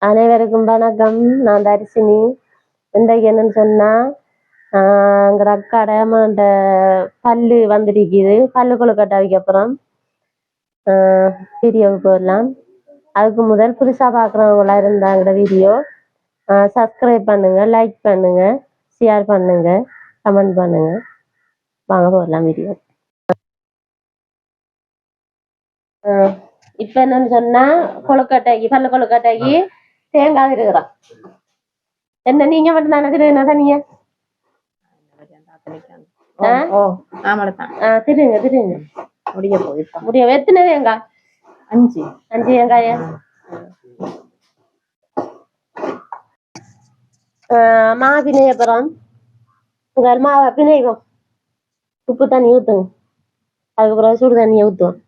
அனைவருக்கும் வணக்கம். நான் தரிசினி. இன்றைக்கு என்னன்னு சொன்னா எங்கட அக்காட அந்த பல்லு வந்துருக்குது. பல்லு கொழுக்கட்டாய்க்கு அப்புறம் வீடியோவுக்கு போடலாம். அதுக்கு முதல் புதுசா பாக்குறவங்களா இருந்தாங்கிற வீடியோ சப்ஸ்கிரைப் பண்ணுங்க, லைக் பண்ணுங்க, ஷேர் பண்ணுங்க, கமெண்ட் பண்ணுங்க. வாங்க போடலாம் வீடியோ. இப்ப என்னன்னு சொன்னா கொழுக்கட்டைக்கு பல்லு கொழுக்கட்டைக்கு தேங்காய் இருக்கிறோம். என்ன நீங்க மட்டும் தானே திருவினா தனியா? திருங்க திருங்க முடிய எத்தனை தேங்காய்? 5 தேங்காய. மாவினை அப்புறம் மாவை பிணைவோம். உப்பு தண்ணி ஊத்துங்க. அதுக்கப்புறம் சுடு தண்ணியை ஊத்துவோம்.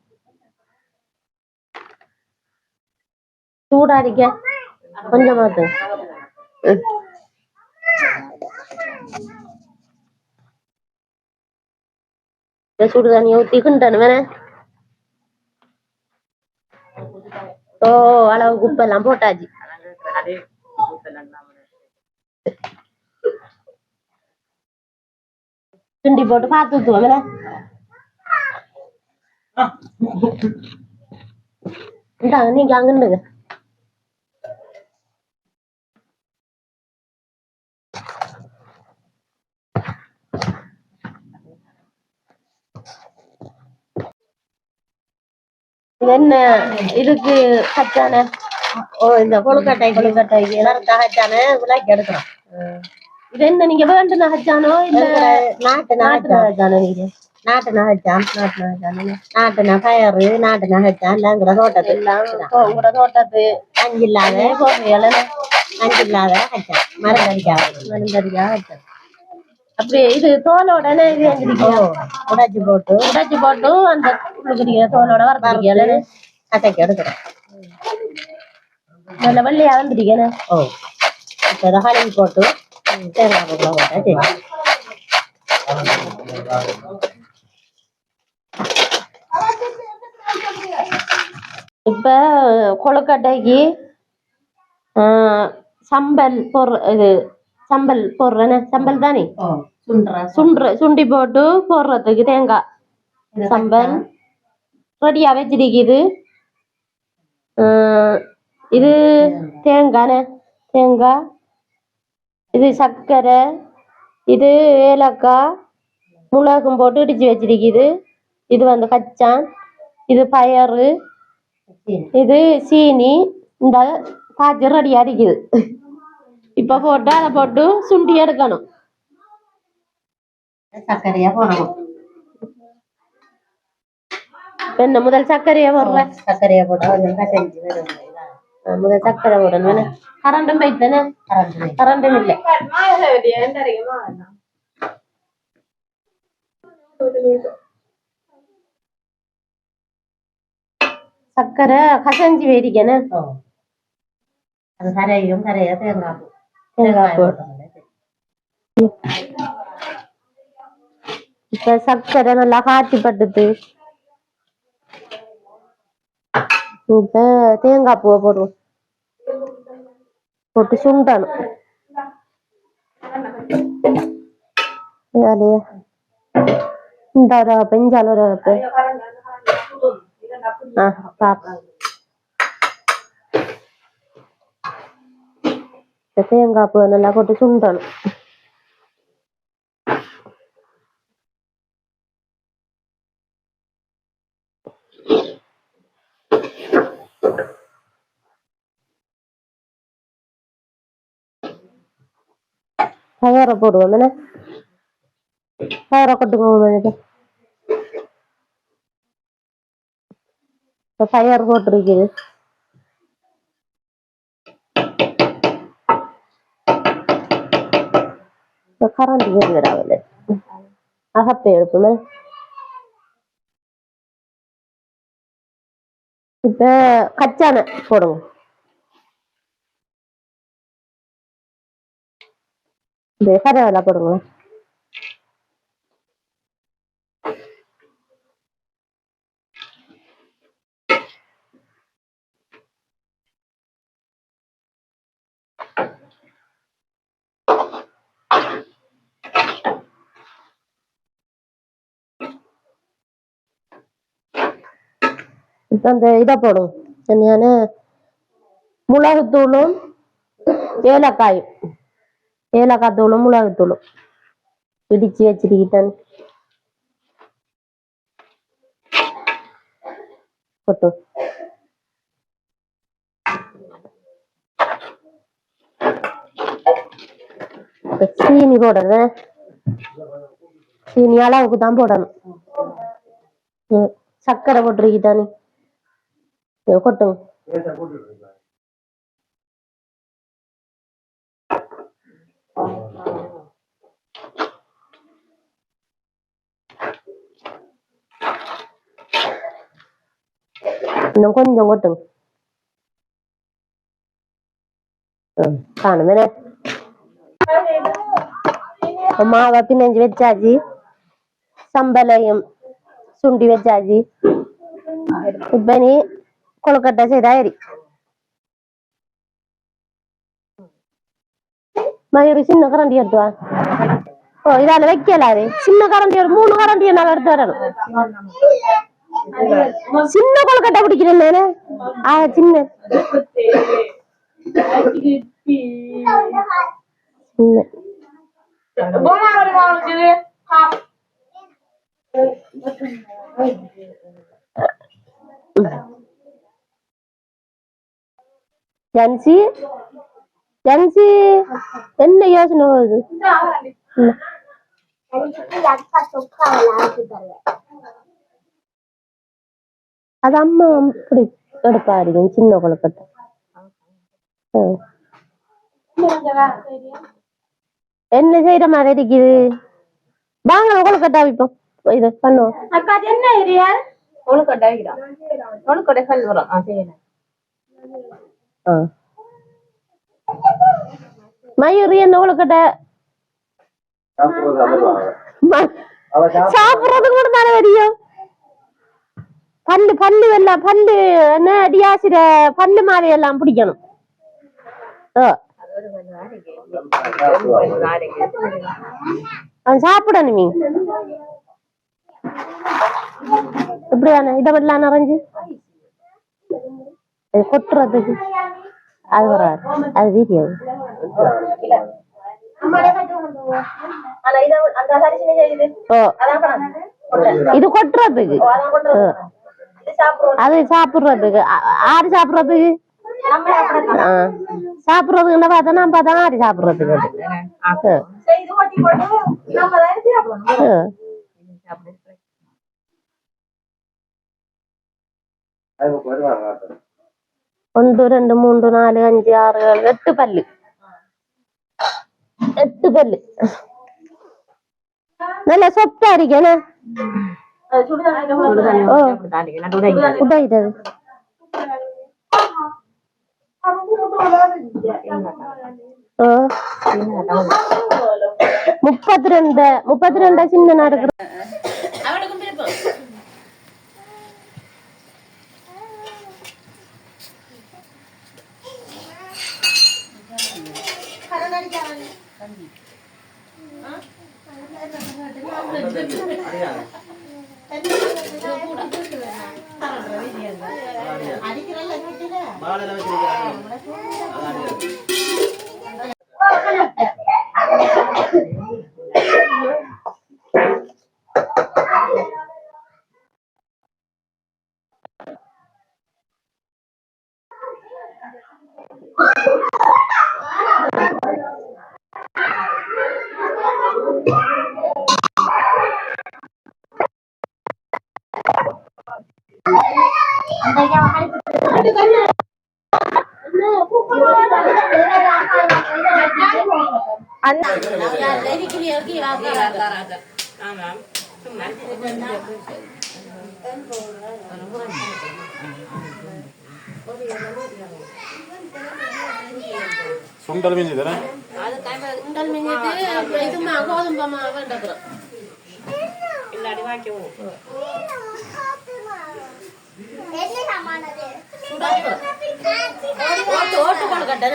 சூடாடிக்க கொஞ்சம் மாத்துங்க. சுடு தண்ணியை ஊத்தி கிண்டணும் வேணா. அளவுக்கு உப்பெல்லாம் போட்டாச்சு. கிண்டி போட்டு பார்த்து ஊத்துவோம் வேணா. நீங்க அங்கிருந்துங்க. என்ன இதுக்கு கச்சான இந்த கொழுக்கட்டைக்கு நகைச்சான விலைக்கு எடுக்கிறோம். இது என்ன நீங்க வேண்டு நகைச்சானோ இல்ல நாட்டு நகைச்சானோ? நீங்க நாட்டு நகைச்சான். நாட்டு நகையாரு நாட்டு நகைச்சான் எல்லாம் தோட்டத்து எல்லாம் உங்களோட தோட்டத்து அஞ்சு இல்லாத அஞ்சு இல்லாத கச்சான் மருந்தடிக்காக வச்சான். அப்படி இது தோலோட உடைச்சு போட்டு அந்த உள்ளுக்குரிய தோலோட வரத்திருக்கேன் கட்டைக்கு எடுக்கிறேன். நல்ல வெள்ளையா வந்துருக்கேன். இப்ப கழுவி போட்டு தேங்காய் பூ போட்டா சரி. இப்ப கொழுக்கட்டைக்கு சம்பல் இது சம்பல் போடுறேன்னு சம்பல் தானே சுண்டி போட்டு போடுறதுக்கு தேங்காய் சம்பல் ரெடியா வச்சிருக்குது. இது தேங்காய் இது சர்க்கரை இது ஏலக்காய் மிளகும் போட்டு இடிச்சு வச்சிருக்குது. இது வந்து கச்சான் இது பயறு இது சீனி இந்த காய்ச்சி ரெடியா இருக்குது. இப்ப போட்டு அதை போட்டு சுண்டி எடுக்கணும். சர்க்கரையா போடணும். என்ன முதல் சர்க்கரையா போடுறேன். சர்க்கரையா போட்டா முதல் சர்க்கரை போடணும். கரண்டும் போயிட்டேன்னு கரண்டும் இல்லை. சர்க்கரை கசஞ்சி வேடிக்கணும். அது கரையும் கரையா தேங்காய் இப்ப சர்க்கரை நல்லா காய்ச்சி பட்டுது. இப்ப தேங்காய் பூவை போடுவோம். போட்டு சுண்டணும். இந்த ஒரு பெஞ்சால் ஒரு தேங்காய் பூவை நல்லா போட்டு சுண்டணும். பயரை போடுவோம் என்ன பயரை கொட்டுக்கோங்க. பயர் போட்டிருக்குது. கரண்ட் வருகிறாவில்லை அகப்பை எடுப்புமே. இப்ப கச்சான போடுவோம். இந்த கரையால போடுங்க. இப்ப அந்த இதை போடும் என்னன்னு மிளகுத்தூளும் ஏலக்காயும் ஏலக்காய் தூளும் மிளகுத்தூளும் இடிச்சு வச்சிருக்கிட்டேன் போட்டு சீனி போடுறேன் சீனி அளவுக்கு தான் போடணும் சர்க்கரை போட்டிருக்கிட்டானே கொட்டுங்க இன்னும் கொஞ்சம் கொட்டுங்க காணுமே மாவை பிணைஞ்சு வச்சாச்சு சம்பளையும் சுண்டி வச்சாச்சு இப்ப நீ கொழுக்கட்டை செய்தாரி மயூரி சின்ன கரண்டி எடுத்துவா ஓ இதால வைக்கலாரு சின்ன கரண்டி ஒரு 3 கரண்டியை நான் எடுத்து வரணும் சின்ன கொழுக்கட்டை பிடிக்கிறேன் நானு சின்ன ஜான்சி ஜான்சி என்ன யோசனை வருது அது அம்மா இப்படி எடுப்பாரு சின்ன கொழுக்கட்டை என்ன செய்யற மாதிரி இருக்குது வாங்க கொழுக்கட்டை வைப்போம் இது பண்ணுவோம் என்ன ஏரியா கொழுக்கட்டை கொழுக்கட்டை சொல்லுறோம் மயூரி என்ன கொழுக்கட்டை சாப்பிடுறதுக்கு கூட தானே தெரியும் பல்லு பல்லு எல்லாம் பல்லு என்ன அடியாசிர பல்லு மாதிரி எல்லாம் பிடிக்கணும் சாப்பிடணும் மீன் இப்படிதானே இதை மட்டும் நிறைஞ்சு கொட்டுறதுக்கு அது வராது அது வீடியோ இது கொட்டுறதுக்கு அது சாப்பிடுறதுக்கு ஆறு சாப்பிடுறதுக்கு சாப்பிடுறதுக்கு பார்த்தா நம்ம தான் ஆறு சாப்பிடுறதுக்கு ஒன்று 2 3 4 5 6 7 8 பல்லு 8 பல்லு நல்ல சொத்தா இருக்கேன உடையிட்டது 32 சின்ன நடக்குது சுண்டல் மிஞ்சி தானே சுண்டல் மிஞ்சிட்டு இது கோதுமை மாவு எடுக்கிறோம் இல்லாடி வாக்கிவோம் ஓட்டு கொழுக்கட்டை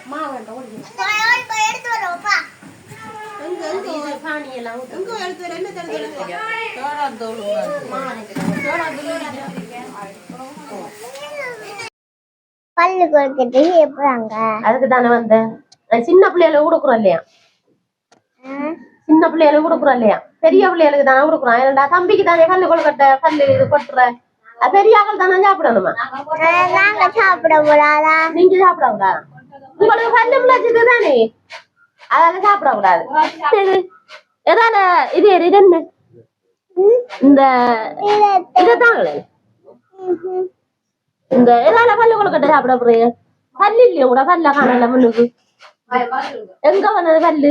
மாவு எல்லாம் பல்லு கொடுத்துட்டு எப்பறாங்க அதுக்கு தானே வந்தேன். சின்ன பிள்ளைகளுக்கு கொடுக்குறோம் இல்லையா, சின்ன பிள்ளைகளுக்கு கொடுக்குறோம் இல்லையா, பெரிய பிள்ளைகளுக்கு தானே கொடுக்குறோம். ஏன்டா தம்பிக்கு தானே பல்லு கொழுக்கட்டை பல்லு இது கொட்டுற, பெரிய ஆக்கள் தானே சாப்பிடணுமா? நாங்க சாப்பிட கூடாதா? நீங்க சாப்பிட கூடாது, உங்களுக்கு பல்லு முளைச்சது தானே, அதால சாப்பிட கூடாது. எதால இது இது என்ன இந்த இதாங்களே இந்த எதால பல்லு கொழுக்கட்டை சாப்பிட போறீங்க? பல்லு இல்லையா கூட, பல்ல காணல முன்னுக்கு, எங்க வந்தது பல்லு?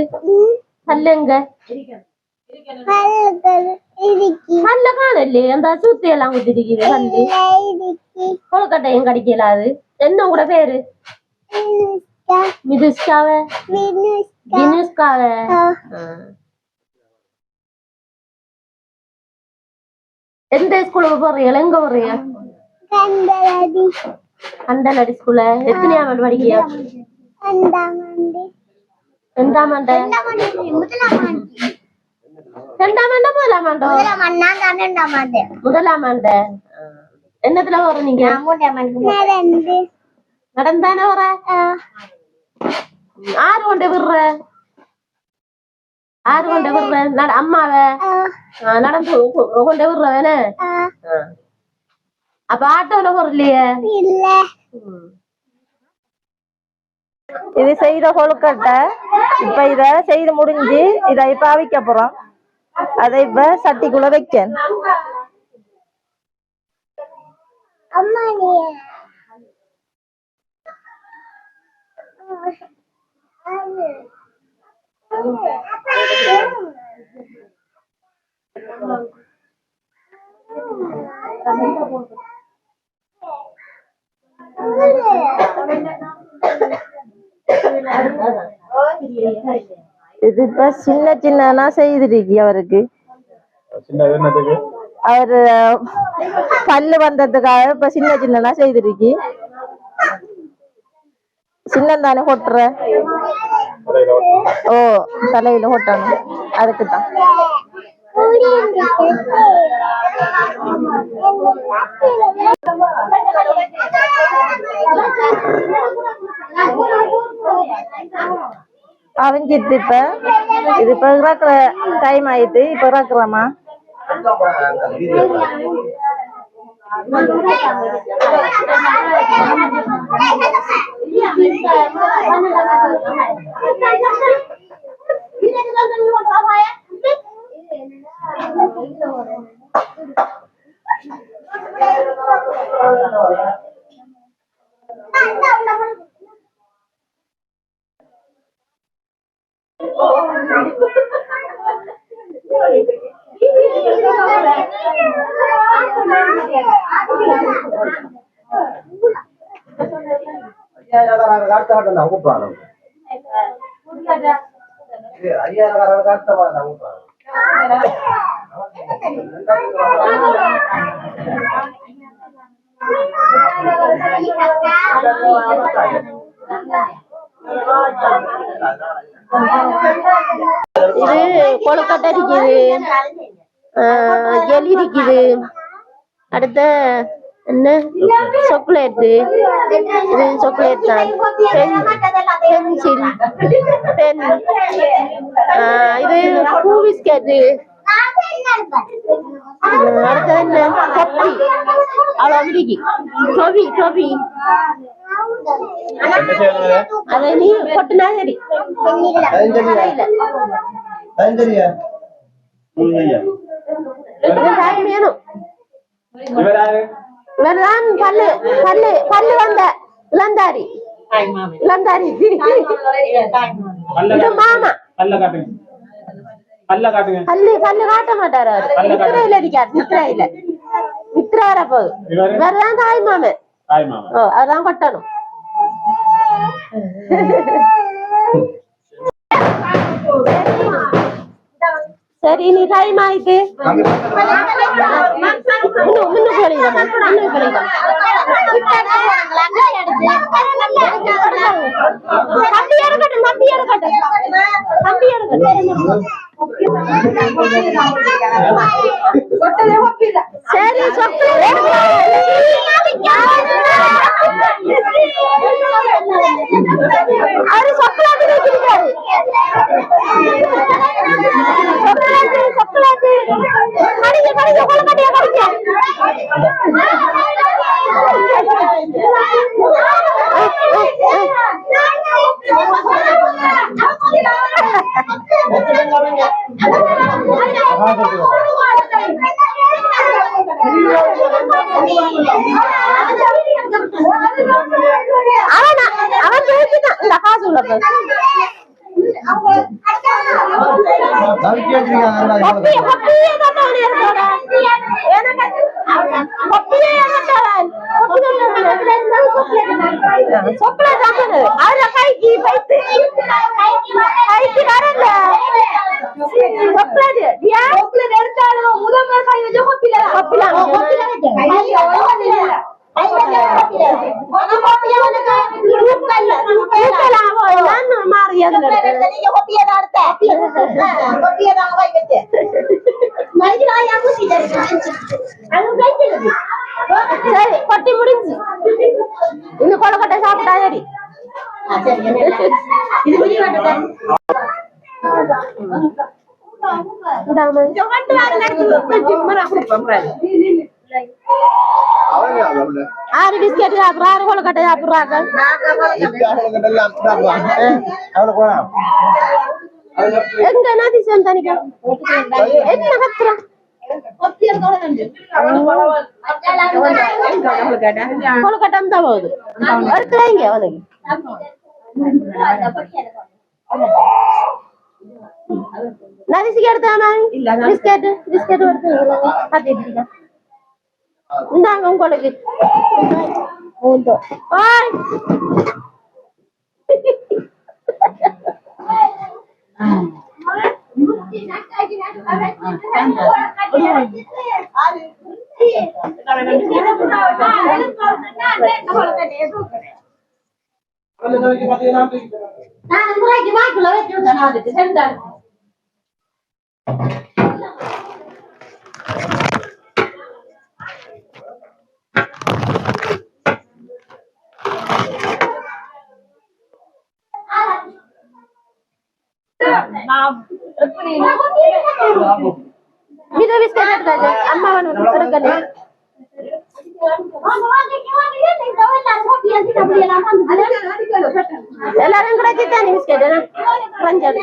பல்லு எங்க? பல்ல காணலையே, அந்த சூத்தி எல்லாம் குத்திருக்குது பல்லு. கொழுக்கட்டையும் கடிக்கலாது. என்ன கூட பேரு? மிதுஷ்காவ வினுஷ்காவ. எந்த ஸ்கூலுக்கு போறீங்க? எங்க போறீங்க? கண்டலடி ஸ்கூல்ல. எத்தனையாம் ஆண்டு படிக்கியா? ரெண்டாம் ஆண்டு. முதலாம் ஆண்டு. என்னத்துல வர நீங்க? நடந்தானே வர. ஆறு கொண்டு விடுற, ஆறு கொண்டு விடுற அம்மாவ நடந்து கொண்டு விடுறவன. அப்ப ஆட்டோல போறலையே. இது செய்த கொழுக்கட்டை இப்ப இத செய்து முடிஞ்சு இதை இப்ப அவிக்க போறோம். அதை இப்ப சட்டிக்குள்ள வைக்க. இது இப்ப சின்ன சின்னனா செய்திருக்கி அவருக்கு. அவரு பல்லு வந்ததுக்காக இப்ப சின்ன சின்னனா செய்திருக்கி. சின்னந்தானே கொட்டுற. ஓ தலையில கொட்டணும், அதுக்குதான். அவிஞ்சிட்டு இப்ப இது இப்ப இறக்குற டைம் ஆயிட்டு இப்ப இறக்குறோமா. இது கொழுக்கட்டை இருக்குது, ஜெலி இருக்குது, அடுத்த என்ன சாக்லேட்டு, இது சாக்லேட் தான், பென்சில் பென், இது பூ பிஸ்கெட்டு, அடுத்தது என்ன கப்பி, அவ்வளோ அமெரிக்கி டொபி டொபி. அதை நீ கொட்டினா சரி. வேணும் இவர்தான் பல்லு பல்லு பல்லு வந்த இளந்தாரி இளந்தாரி. இது மாமா பல்லு பல்லு காட்ட மாட்டாரு, அவரு நித்திரையில இருக்காரு. நித்திரையில நித்திர வர போகுது. இவர்தான் தாய் மாமன். ஓ அதான் கொட்டணும். சரி நீ டைம் ஆயிட்டு தம்பி எடுக்கட்டும். சரி அவரு சொக்கலாட்டு வச்சிருக்காரு. சொக்கலாட்டு கடிக்க கடிக்க கொலக்கட்டையா கடிக்க. அவன் பேசிட்டான் இந்த காசு உள்ள சரி கொட்டி முடிஞ்சு இன்னும் கொலக்கட்டை சாப்பிட்டா சரி. ஆறு பிஸ்கெட் சாப்பிடுறா, ஆறு கொலக்கட்டை சாப்பிடுறாங்க. எங்க நதிசம் தனிக்கா என்ன கத்துறா கொலக்கட்டம் தான் போகுது. எடுத்து வைங்க அவனுக்கு. நதிசிக்கு எடுத்தாமா பிஸ்கெட் பிஸ்கெட் எடுத்து இந்தாங்க உங்களுக்கு. Bisa biskit aja, amma wan terkali. Elaran kerja tani biskit, na panjat.